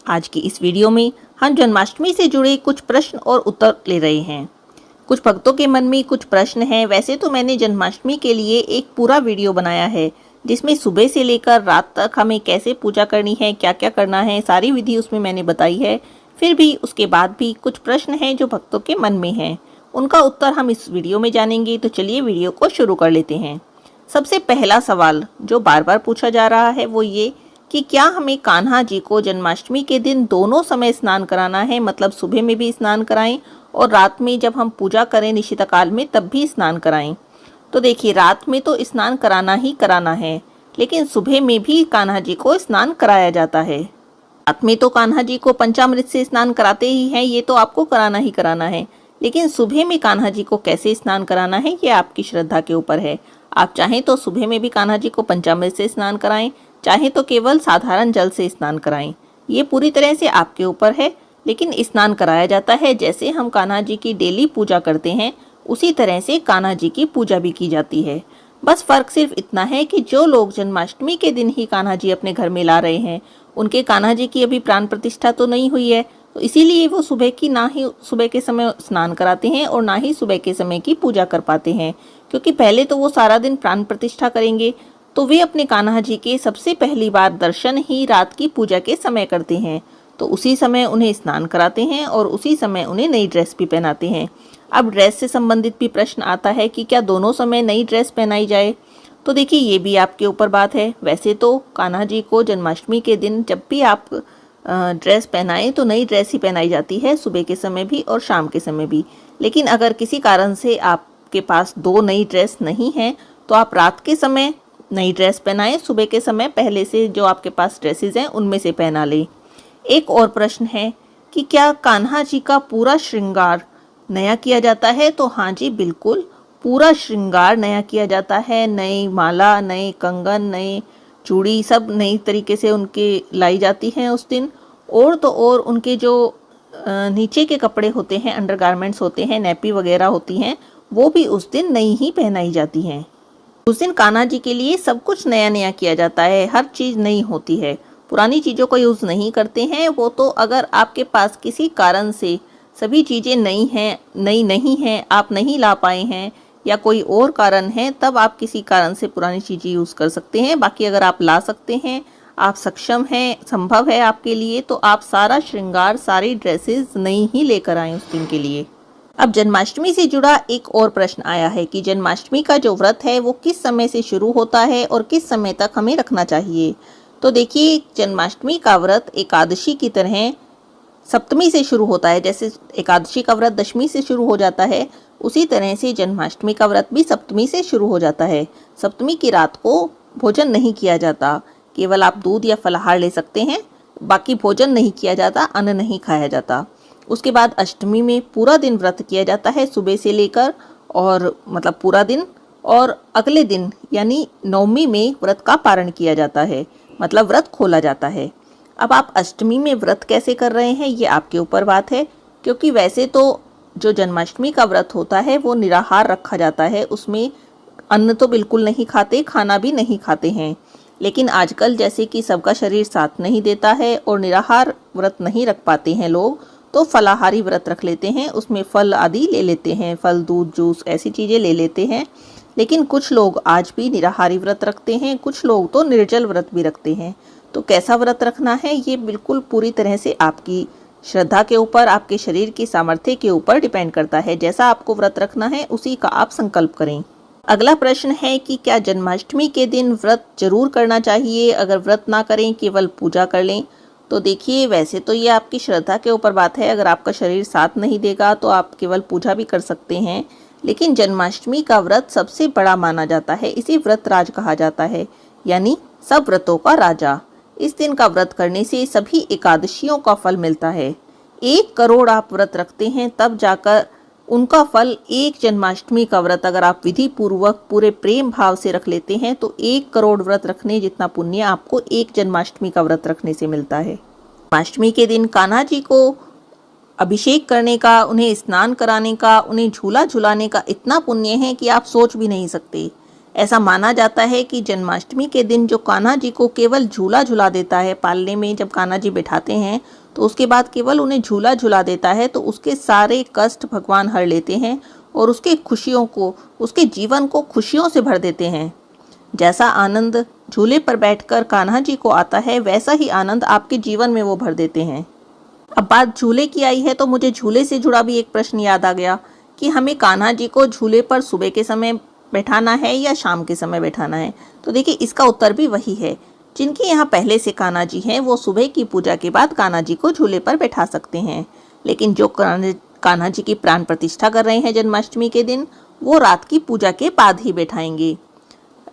आज की इस वीडियो में हम जन्माष्टमी से जुड़े कुछ प्रश्न और उत्तर ले रहे हैं। कुछ भक्तों के मन में कुछ प्रश्न हैं। वैसे तो मैंने जन्माष्टमी के लिए एक पूरा वीडियो बनाया है जिसमें सुबह से लेकर रात तक हमें कैसे पूजा करनी है, क्या क्या करना है, सारी विधि उसमें मैंने बताई है। फिर भी उसके बाद भी कुछ प्रश्न हैं जो भक्तों के मन में हैं, उनका उत्तर हम इस वीडियो में जानेंगे। तो चलिए वीडियो को शुरू कर लेते हैं। सबसे पहला सवाल जो बार बार पूछा जा रहा है वो ये कि क्या हमें कान्हा जी को जन्माष्टमी के दिन दोनों समय स्नान कराना है, मतलब सुबह में भी स्नान कराएं और रात में जब हम पूजा करें निशितकाल में तब भी स्नान कराएं। तो देखिए, रात में तो स्नान कराना ही कराना है, लेकिन सुबह में भी कान्हा जी को स्नान कराया जाता है। रात में तो कान्हा जी को पंचामृत से स्नान कराते ही हैं, ये तो आपको कराना ही कराना है। लेकिन सुबह में कान्हा जी को कैसे स्नान कराना है ये आपकी श्रद्धा के ऊपर है। आप चाहें तो सुबह में भी कान्हा जी को पंचामृत से स्नान कराएं, चाहे तो केवल साधारण जल से स्नान कराएं। ये पूरी तरह से आपके ऊपर है, लेकिन स्नान कराया जाता है। जैसे हम कान्हा जी की डेली पूजा करते हैं उसी तरह से कान्हा जी की पूजा भी की जाती है। बस फर्क सिर्फ इतना है कि जो लोग जन्माष्टमी के दिन ही कान्हा जी अपने घर में ला रहे हैं उनके कान्हा जी की अभी प्राण प्रतिष्ठा तो नहीं हुई है, तो इसीलिए वो सुबह की ना ही सुबह के समय स्नान कराते हैं और ना ही सुबह के समय की पूजा कर पाते हैं, क्योंकि पहले तो वो सारा दिन प्राण प्रतिष्ठा करेंगे। तो वे अपने कान्हा जी के सबसे पहली बार दर्शन ही रात की पूजा के समय करते हैं, तो उसी समय उन्हें स्नान कराते हैं और उसी समय उन्हें नई ड्रेस भी पहनाते हैं। अब ड्रेस से संबंधित भी प्रश्न आता है कि क्या दोनों समय नई ड्रेस पहनाई जाए। तो देखिए, ये भी आपके ऊपर बात है। वैसे तो कान्हा जी को जन्माष्टमी के दिन जब भी आप ड्रेस पहनाएं तो नई ड्रेस ही पहनाई जाती है, सुबह के समय भी और शाम के समय भी। लेकिन अगर किसी कारण से आपके पास दो नई ड्रेस नहीं है तो आप रात के समय नई ड्रेस पहनाएं, सुबह के समय पहले से जो आपके पास ड्रेसेस हैं उनमें से पहना लें। एक और प्रश्न है कि क्या कान्हा जी का पूरा श्रृंगार नया किया जाता है। तो हाँ जी, बिल्कुल पूरा श्रृंगार नया किया जाता है। नई माला, नए कंगन, नए चूड़ी सब नई तरीके से उनके लाई जाती हैं उस दिन। और तो और उनके जो नीचे के कपड़े होते हैं, अंडरगारमेंट्स होते हैं, नैपी वगैरह होती हैं, वो भी उस दिन नई ही पहनाई जाती हैं। उस दिन कान्हा जी के लिए सब कुछ नया नया किया जाता है, हर चीज़ नई होती है। पुरानी चीज़ों का यूज़ नहीं करते हैं। वो तो अगर आपके पास किसी कारण से सभी चीज़ें नई हैं, नई नहीं हैं, आप नहीं ला पाए हैं या कोई और कारण है, तब आप किसी कारण से पुरानी चीज़ें यूज़ कर सकते हैं। बाकी अगर आप ला सकते हैं, आप सक्षम हैं, संभव है आपके लिए, तो आप सारा श्रृंगार, सारी ड्रेसेस नई ही लेकर आएँ उस दिन के लिए। अब जन्माष्टमी से जुड़ा एक और प्रश्न आया है कि जन्माष्टमी का जो व्रत है वो किस समय से शुरू होता है और किस समय तक हमें रखना चाहिए। तो देखिए, जन्माष्टमी का व्रत एकादशी की तरह सप्तमी से शुरू होता है। जैसे एकादशी का व्रत दशमी से शुरू हो जाता है, उसी तरह से जन्माष्टमी का व्रत भी सप्तमी से शुरू हो जाता है। सप्तमी की रात को भोजन नहीं किया जाता, केवल आप दूध या फलाहार ले सकते हैं, बाकी भोजन नहीं किया जाता, अन्न नहीं खाया जाता। उसके बाद अष्टमी में पूरा दिन व्रत किया जाता है, सुबह से लेकर और मतलब पूरा दिन, और अगले दिन यानी नवमी में व्रत का पारण किया जाता है, मतलब व्रत खोला जाता है। अब आप अष्टमी में व्रत कैसे कर रहे हैं ये आपके ऊपर बात है, क्योंकि वैसे तो जो जन्माष्टमी का व्रत होता है वो निराहार रखा जाता है, उसमें अन्न तो बिल्कुल नहीं खाते, खाना भी नहीं खाते हैं। लेकिन आजकल जैसे कि सबका शरीर साथ नहीं देता है और निराहार व्रत नहीं रख पाते हैं लोग, तो फलाहारी व्रत रख लेते हैं, उसमें फल आदि ले लेते हैं, फल, दूध, जूस ऐसी चीज़ें ले लेते हैं। लेकिन कुछ लोग आज भी निराहारी व्रत रखते हैं, कुछ लोग तो निर्जल व्रत भी रखते हैं। तो कैसा व्रत रखना है ये बिल्कुल पूरी तरह से आपकी श्रद्धा के ऊपर, आपके शरीर की सामर्थ्य के ऊपर डिपेंड करता है। जैसा आपको व्रत रखना है उसी का आप संकल्प करें। अगला प्रश्न है कि क्या जन्माष्टमी के दिन व्रत जरूर करना चाहिए, अगर व्रत ना करें केवल पूजा कर लें। तो देखिए, वैसे तो ये आपकी श्रद्धा के ऊपर बात है। अगर आपका शरीर साथ नहीं देगा तो आप केवल पूजा भी कर सकते हैं, लेकिन जन्माष्टमी का व्रत सबसे बड़ा माना जाता है, इसी व्रत राज कहा जाता है, यानी सब व्रतों का राजा। इस दिन का व्रत करने से सभी एकादशियों का फल मिलता है। 1 करोड़ आप व्रत रखते हैं तब जाकर उनका फल एक जन्माष्टमी का व्रत अगर आप विधि पूर्वक पूरे प्रेम भाव से रख लेते हैं तो 1 करोड़ व्रत रखने जितना पुण्य आपको एक जन्माष्टमी का व्रत रखने से मिलता है। जन्माष्टमी के दिन कान्हा जी को अभिषेक करने का, उन्हें स्नान कराने का, उन्हें झूला झुलाने का इतना पुण्य है कि आप सोच भी नहीं सकते। ऐसा माना जाता है कि जन्माष्टमी के दिन जो कान्हा जी को केवल झूला झुला देता है, पालने में जब कान्हा जी बिठाते हैं तो उसके बाद केवल उन्हें झूला झुला देता है, तो उसके सारे कष्ट भगवान हर लेते हैं और उसके खुशियों को, उसके जीवन को खुशियों से भर देते हैं। जैसा आनंद झूले पर बैठकर कान्हा जी को आता है, वैसा ही आनंद आपके जीवन में वो भर देते हैं। अब बात झूले की आई है तो मुझे झूले से जुड़ा भी एक प्रश्न याद आ गया कि हमें कान्हा जी को झूले पर सुबह के समय बैठाना है या शाम के समय बैठाना है। तो देखिए, इसका उत्तर भी वही है। जिनके यहाँ पहले से कान्हा जी हैं वो सुबह की पूजा के बाद कान्हा जी को झूले पर बैठा सकते हैं, लेकिन जो कान्हा जी की प्राण प्रतिष्ठा कर रहे हैं जन्माष्टमी के दिन, वो रात की पूजा के बाद ही बैठाएंगे।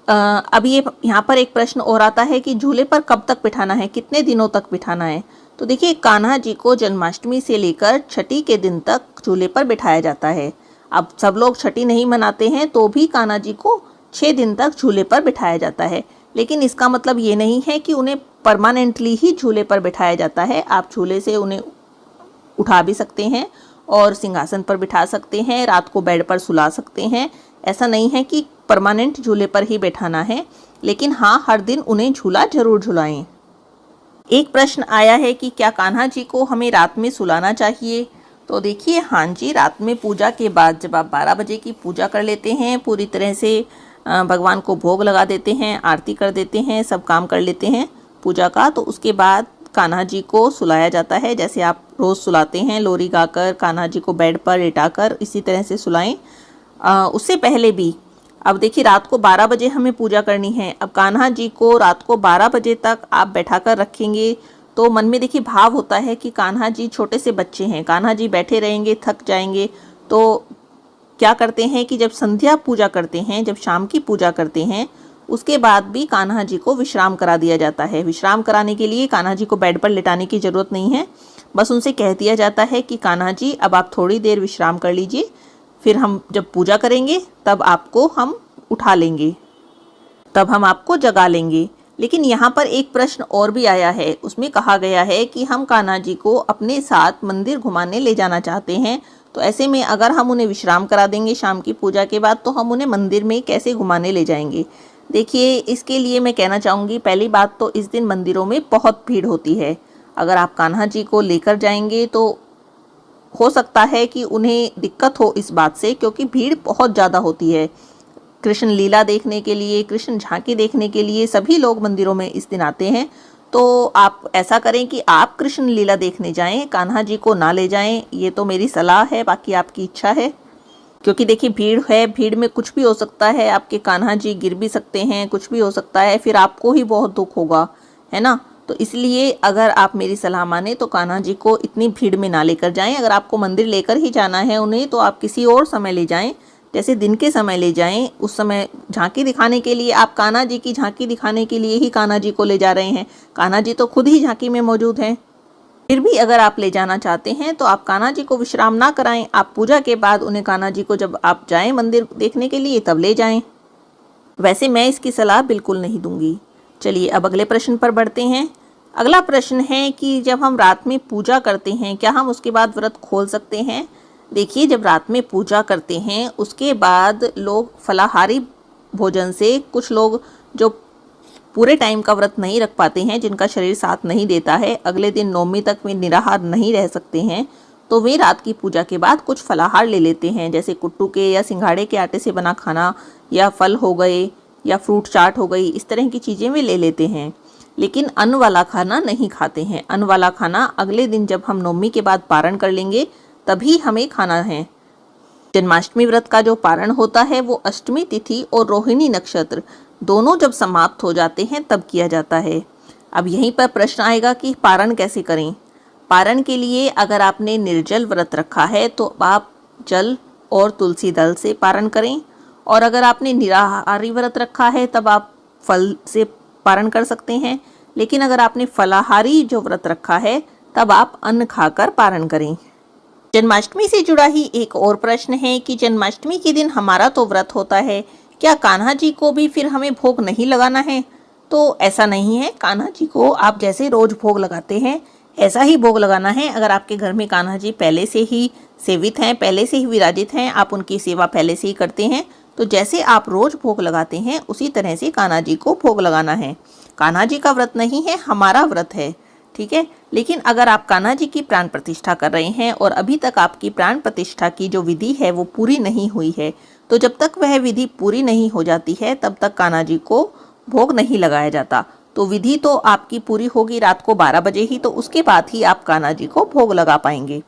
अब ये यहाँ पर एक प्रश्न और आता है कि झूले पर कब तक बिठाना है, कितने दिनों तक बिठाना है। तो देखिए, कान्हा जी को जन्माष्टमी से लेकर छठी के दिन तक झूले पर बिठाया जाता है। अब सब लोग छठी नहीं मनाते हैं तो भी कान्हा जी को 6 दिन तक झूले पर बिठाया जाता है, लेकिन इसका मतलब ये नहीं है कि उन्हें परमानेंटली ही झूले पर बिठाया जाता है। आप झूले से उन्हें उठा भी सकते हैं और सिंहासन पर बिठा सकते हैं, रात को बेड पर सुला सकते हैं। ऐसा नहीं है कि परमानेंट झूले पर ही बैठाना है, लेकिन हाँ, हर दिन उन्हें झूला जरूर झुलाएं। एक प्रश्न आया है कि क्या कान्हा जी को हमें रात में सुलाना चाहिए। तो देखिए, हाँ जी, रात में पूजा के बाद जब आप 12 बजे की पूजा कर लेते हैं, पूरी तरह से भगवान को भोग लगा देते हैं, आरती कर देते हैं, सब काम कर लेते हैं पूजा का, तो उसके बाद कान्हा जी को सुलाया जाता है। जैसे आप रोज़ सुलाते हैं लोरी गाकर, कान्हा जी को बेड पर लेटाकर इसी तरह से सुलाएं। उससे पहले भी, अब देखिए, रात को 12 बजे हमें पूजा करनी है। अब कान्हा जी को रात को 12 बजे तक आप बैठा कर रखेंगे तो मन में देखिए भाव होता है कि कान्हा जी छोटे से बच्चे हैं, कान्हा जी बैठे रहेंगे, थक जाएंगे। तो क्या करते हैं कि जब संध्या पूजा करते हैं, जब शाम की पूजा करते हैं, उसके बाद भी कान्हा जी को विश्राम करा दिया जाता है। विश्राम कराने के लिए कान्हा जी को बेड पर लेटाने की ज़रूरत नहीं है, बस उनसे कह दिया जाता है कि कान्हा जी अब आप थोड़ी देर विश्राम कर लीजिए, फिर हम जब पूजा करेंगे तब आपको हम उठा लेंगे, तब हम आपको जगा लेंगे। लेकिन यहाँ पर एक प्रश्न और भी आया है। उसमें कहा गया है कि हम कान्हा जी को अपने साथ मंदिर घुमाने ले जाना चाहते हैं, तो ऐसे में अगर हम उन्हें विश्राम करा देंगे शाम की पूजा के बाद, तो हम उन्हें मंदिर में कैसे घुमाने ले जाएंगे। देखिए, इसके लिए मैं कहना चाहूँगी, पहली बात तो इस दिन मंदिरों में बहुत भीड़ होती है। अगर आप कान्हा जी को लेकर जाएंगे तो हो सकता है कि उन्हें दिक्कत हो इस बात से, क्योंकि भीड़ बहुत ज़्यादा होती है। कृष्ण लीला देखने के लिए, कृष्ण झांकी देखने के लिए सभी लोग मंदिरों में इस दिन आते हैं। तो आप ऐसा करें कि आप कृष्ण लीला देखने जाएं, कान्हा जी को ना ले जाएं। ये तो मेरी सलाह है, बाकी आपकी इच्छा है। क्योंकि देखिए, भीड़ है, भीड़ में कुछ भी हो सकता है, आपके कान्हा जी गिर भी सकते हैं, कुछ भी हो सकता है, फिर आपको ही बहुत दुख होगा, है ना। तो इसलिए अगर आप मेरी सलाह माने तो कान्हा जी को इतनी भीड़ में ना लेकर जाएं। अगर आपको मंदिर लेकर ही जाना है उन्हें, तो आप किसी और समय ले जाएं, जैसे दिन के समय ले जाएं। उस समय झांकी दिखाने के लिए, आप कान्हा जी की झांकी दिखाने के लिए ही कान्हा जी को ले जा रहे हैं, कान्हा जी तो खुद ही झांकी में मौजूद हैं। फिर भी अगर आप ले जाना चाहते हैं तो आप कान्हा जी को विश्राम ना कराएं, आप पूजा के बाद उन्हें कान्हा जी को जब आप जाएं मंदिर देखने के लिए तब ले जाएं। वैसे मैं इसकी सलाह बिल्कुल नहीं दूंगी। चलिए अब अगले प्रश्न पर बढ़ते हैं। अगला प्रश्न है कि जब हम रात में पूजा करते हैं, क्या हम उसके बाद व्रत खोल सकते हैं। देखिए, जब रात में पूजा करते हैं उसके बाद लोग फलाहारी भोजन से, कुछ लोग जो पूरे टाइम का व्रत नहीं रख पाते हैं, जिनका शरीर साथ नहीं देता है, अगले दिन नौमी तक वे निराहार नहीं रह सकते हैं, तो वे रात की पूजा के बाद कुछ फलाहार ले लेते हैं, जैसे कुट्टू के या सिंघाड़े के आटे से बना खाना, या फल हो गए, या फ्रूट चाट हो गई, इस तरह की चीज़ें वे ले लेते हैं। लेकिन अन्न वाला खाना नहीं खाते हैं। अन्न वाला खाना अगले दिन जब हम नौमी के बाद पारण कर लेंगे तभी हमें खाना है। जन्माष्टमी व्रत का जो पारण होता है वो अष्टमी तिथि और रोहिणी नक्षत्र दोनों जब समाप्त हो जाते हैं तब किया जाता है। अब यहीं पर प्रश्न आएगा कि पारण कैसे करें। पारण के लिए अगर आपने निर्जल व्रत रखा है तो आप जल और तुलसी दल से पारण करें, और अगर आपने निराहारी व्रत रखा है तब आप फल से पारण कर सकते हैं। लेकिन अगर आपने फलाहारी जो व्रत रखा है तब आप अन्न खाकर पारण करें। जन्माष्टमी से जुड़ा ही एक और प्रश्न है कि जन्माष्टमी के दिन हमारा तो व्रत होता है, क्या कान्हा जी को भी फिर हमें भोग नहीं लगाना है। तो ऐसा नहीं है, कान्हा जी को आप जैसे रोज भोग लगाते हैं ऐसा ही भोग लगाना है। अगर आपके घर में कान्हा जी पहले से ही सेवित हैं, पहले से ही विराजित हैं, आप उनकी सेवा पहले से ही करते हैं, तो जैसे आप रोज भोग लगाते हैं उसी तरह से कान्हा जी को भोग लगाना है। कान्हा जी का व्रत नहीं है, हमारा व्रत है, ठीक है। लेकिन अगर आप कान्हा जी की प्राण प्रतिष्ठा कर रहे हैं और अभी तक आपकी प्राण प्रतिष्ठा की जो विधि है वो पूरी नहीं हुई है, तो जब तक वह विधि पूरी नहीं हो जाती है तब तक कान्हा जी को भोग नहीं लगाया जाता। तो विधि तो आपकी पूरी होगी रात को 12 बजे ही, तो उसके बाद ही आप कान्हा जी को भोग लगा पाएंगे।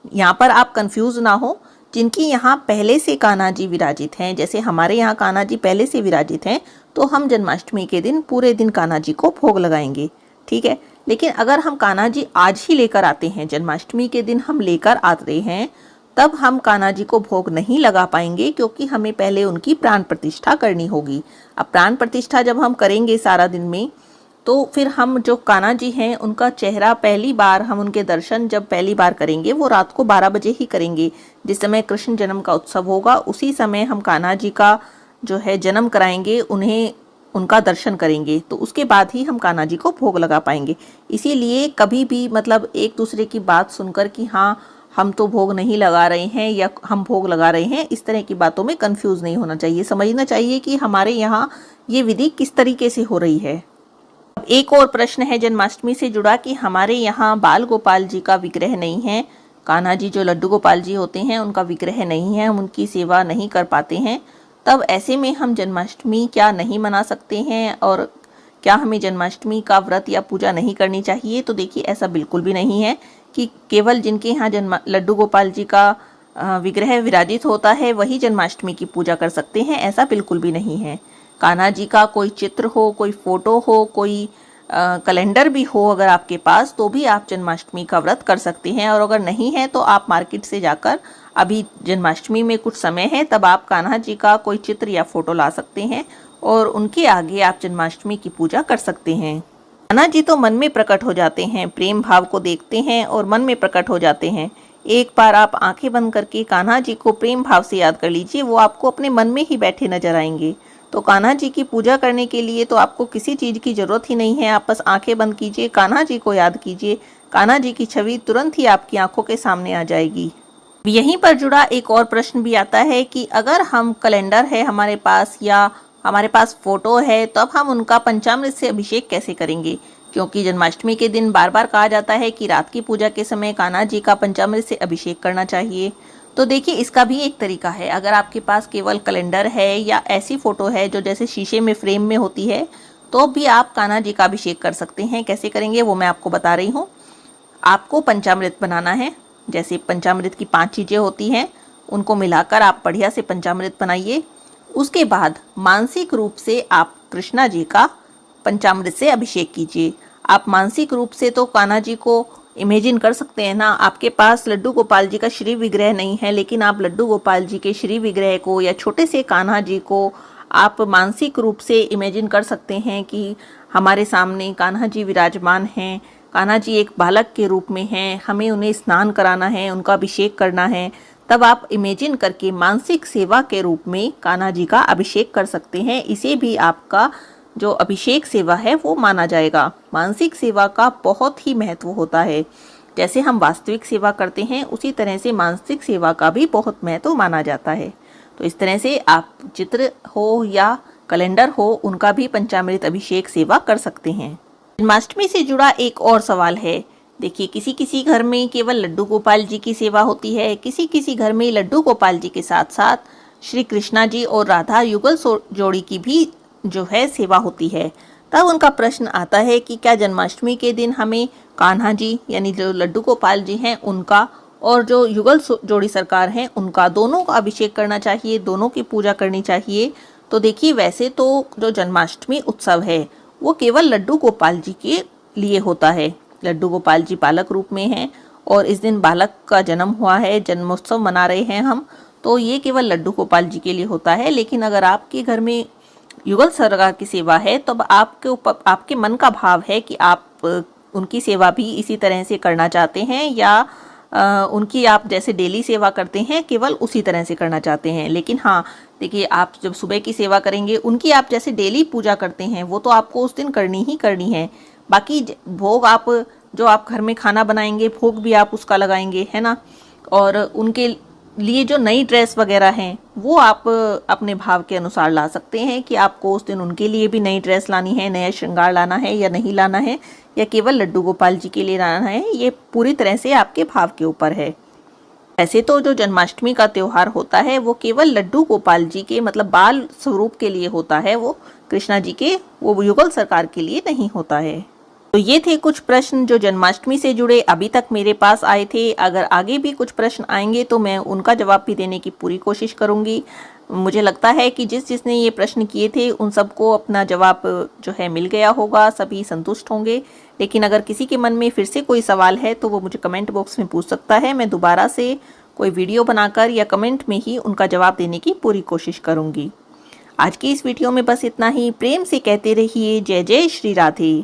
यहाँ पर आप कंफ्यूज ना हो। जिनकी यहाँ पहले से कान्हा जी विराजित हैं, जैसे हमारे यहाँ कान्हा जी पहले से विराजित हैं, तो हम जन्माष्टमी के दिन पूरे दिन कान्हा जी को भोग लगाएंगे, ठीक है। लेकिन अगर हम कान्हा जी आज ही लेकर आते हैं, जन्माष्टमी के दिन हम लेकर आते हैं, तब हम कान्हा जी को भोग नहीं लगा पाएंगे, क्योंकि हमें पहले उनकी प्राण प्रतिष्ठा करनी होगी। अब प्राण प्रतिष्ठा जब हम करेंगे सारा दिन में, तो फिर हम जो कान्हा जी हैं उनका चेहरा पहली बार हम उनके दर्शन जब पहली बार करेंगे वो रात को 12 बजे ही करेंगे। जिस समय कृष्ण जन्म का उत्सव होगा उसी समय हम कान्हा जी का जो है जन्म कराएंगे, उन्हें उनका दर्शन करेंगे, तो उसके बाद ही हम कान्हा जी को भोग लगा पाएंगे। इसीलिए कभी भी मतलब एक दूसरे की बात सुनकर कि हाँ हम तो भोग नहीं लगा रहे हैं या हम भोग लगा रहे हैं, इस तरह की बातों में कंफ्यूज नहीं होना चाहिए। समझना चाहिए कि हमारे यहाँ ये विधि किस तरीके से हो रही है। अब एक और प्रश्न है जन्माष्टमी से जुड़ा कि हमारे यहाँ बाल गोपाल जी का विग्रह नहीं है, कान्हा जी जो लड्डू गोपाल जी होते हैं उनका विग्रह नहीं है, हम उनकी सेवा नहीं कर पाते हैं, तब ऐसे में हम जन्माष्टमी क्या नहीं मना सकते हैं और क्या हमें जन्माष्टमी का व्रत या पूजा नहीं करनी चाहिए? तो देखिए ऐसा बिल्कुल भी नहीं है कि केवल जिनके यहाँ लड्डू गोपाल जी का विग्रह विराजित होता है वही जन्माष्टमी की पूजा कर सकते हैं, ऐसा बिल्कुल भी नहीं है। कान्हा जी का कोई चित्र हो, कोई फोटो हो, कोई कैलेंडर भी हो अगर आपके पास, तो भी आप जन्माष्टमी का व्रत कर सकते हैं। और अगर नहीं है तो आप मार्केट से जाकर, अभी जन्माष्टमी में कुछ समय है, तब आप कान्हा जी का कोई चित्र या फोटो ला सकते हैं और उनके आगे आप जन्माष्टमी की पूजा कर सकते हैं। कान्हा जी तो मन में प्रकट हो जाते हैं, प्रेम भाव को देखते हैं और मन में प्रकट हो जाते हैं। एक बार आप आंखें बंद करके कान्हा जी को प्रेम भाव से याद कर लीजिए, वो आपको अपने मन में ही बैठे नजर आएंगे। तो कान्हा जी की पूजा करने के लिए तो आपको किसी चीज़ की ज़रूरत ही नहीं है, आप बस आंखें बंद कीजिए, कान्हा जी को याद कीजिए, कान्हा जी की छवि तुरंत ही आपकी आंखों के सामने आ जाएगी। यहीं पर जुड़ा एक और प्रश्न भी आता है कि अगर हम कैलेंडर है हमारे पास या हमारे पास फोटो है, तो अब हम उनका पंचामृत से अभिषेक कैसे करेंगे? क्योंकि जन्माष्टमी के दिन बार बार कहा जाता है कि रात की पूजा के समय कान्हा जी का पंचामृत से अभिषेक करना चाहिए। तो देखिए इसका भी एक तरीका है। अगर आपके पास केवल कैलेंडर है या ऐसी फोटो है जो जैसे शीशे में फ्रेम में होती है, तो भी आप कान्हा जी का अभिषेक कर सकते हैं। कैसे करेंगे वो मैं आपको बता रही हूँ। आपको पंचामृत बनाना है, जैसे पंचामृत की 5 चीज़ें होती हैं, उनको मिलाकर आप बढ़िया से पंचामृत बनाइए। उसके बाद मानसिक रूप से आप कृष्णा जी का पंचामृत से अभिषेक कीजिए। आप मानसिक रूप से तो कान्हा जी को इमेजिन कर सकते हैं ना। आपके पास लड्डू गोपाल जी का श्री विग्रह नहीं है, लेकिन आप लड्डू गोपाल जी के श्री विग्रह को या छोटे से कान्हा जी को आप मानसिक रूप से इमेजिन कर सकते हैं कि हमारे सामने कान्हा जी विराजमान हैं, कान्हा जी एक बालक के रूप में हैं, हमें उन्हें स्नान कराना है, उनका अभिषेक करना है। तब आप इमेजिन करके मानसिक सेवा के रूप में कान्हा जी का अभिषेक कर सकते हैं। इसे भी आपका जो अभिषेक सेवा है वो माना जाएगा। मानसिक सेवा का बहुत ही महत्व होता है। जैसे हम वास्तविक सेवा करते हैं उसी तरह से मानसिक सेवा का भी बहुत महत्व माना जाता है। तो इस तरह से आप चित्र हो या कैलेंडर हो, उनका भी पंचामृत अभिषेक सेवा कर सकते हैं। जन्माष्टमी से जुड़ा एक और सवाल है। देखिए किसी किसी घर में केवल लड्डू गोपाल जी की सेवा होती है, किसी किसी घर में लड्डू गोपाल जी के साथ साथ श्री कृष्णा जी और राधा युगल जोड़ी की भी जो है सेवा होती है। तब उनका प्रश्न आता है कि क्या जन्माष्टमी के दिन हमें कान्हा जी यानी जो लड्डू गोपाल जी हैं उनका और जो युगल जोड़ी सरकार हैं उनका दोनों का अभिषेक करना चाहिए, दोनों की पूजा करनी चाहिए? तो देखिए वैसे तो जो जन्माष्टमी उत्सव है वो केवल लड्डू गोपाल जी के लिए होता है। लड्डू गोपाल जी बालक रूप में हैं और इस दिन बालक का जन्म हुआ है, जन्मोत्सव मना रहे हैं हम, तो ये केवल लड्डू गोपाल जी के लिए होता है। लेकिन अगर आपके घर में युगल सरकार की सेवा है तो आपके ऊपर आपके मन का भाव है कि आप उनकी सेवा भी इसी तरह से करना चाहते हैं या उनकी आप जैसे डेली सेवा करते हैं केवल उसी तरह से करना चाहते हैं। लेकिन हाँ देखिए, आप जब सुबह की सेवा करेंगे उनकी आप जैसे डेली पूजा करते हैं वो तो आपको उस दिन करनी ही करनी है। बाकी भोग आप जो आप घर में खाना बनाएंगे भोग भी आप उसका लगाएंगे, है ना। और उनके लिए जो नई ड्रेस वगैरह हैं वो आप अपने भाव के अनुसार ला सकते हैं कि आपको उस दिन उनके लिए भी नई ड्रेस लानी है, नया श्रृंगार लाना है या नहीं लाना है, या केवल लड्डू गोपाल जी के लिए लाना है। ये पूरी तरह से आपके भाव के ऊपर है। ऐसे तो जो जन्माष्टमी का त्यौहार होता है वो केवल लड्डू गोपाल जी के मतलब बाल स्वरूप के लिए होता है, वो कृष्णा जी के वो युगल सरकार के लिए नहीं होता है। तो ये थे कुछ प्रश्न जो जन्माष्टमी से जुड़े अभी तक मेरे पास आए थे। अगर आगे भी कुछ प्रश्न आएंगे तो मैं उनका जवाब भी देने की पूरी कोशिश करूंगी। मुझे लगता है कि जिसने ये प्रश्न किए थे उन सबको अपना जवाब जो है मिल गया होगा, सभी संतुष्ट होंगे। लेकिन अगर किसी के मन में फिर से कोई सवाल है तो वो मुझे कमेंट बॉक्स में पूछ सकता है। मैं दोबारा से कोई वीडियो बनाकर या कमेंट में ही उनका जवाब देने की पूरी कोशिश करूंगी। आज की इस वीडियो में बस इतना ही। प्रेम से कहते रहिए जय जय श्री राधे।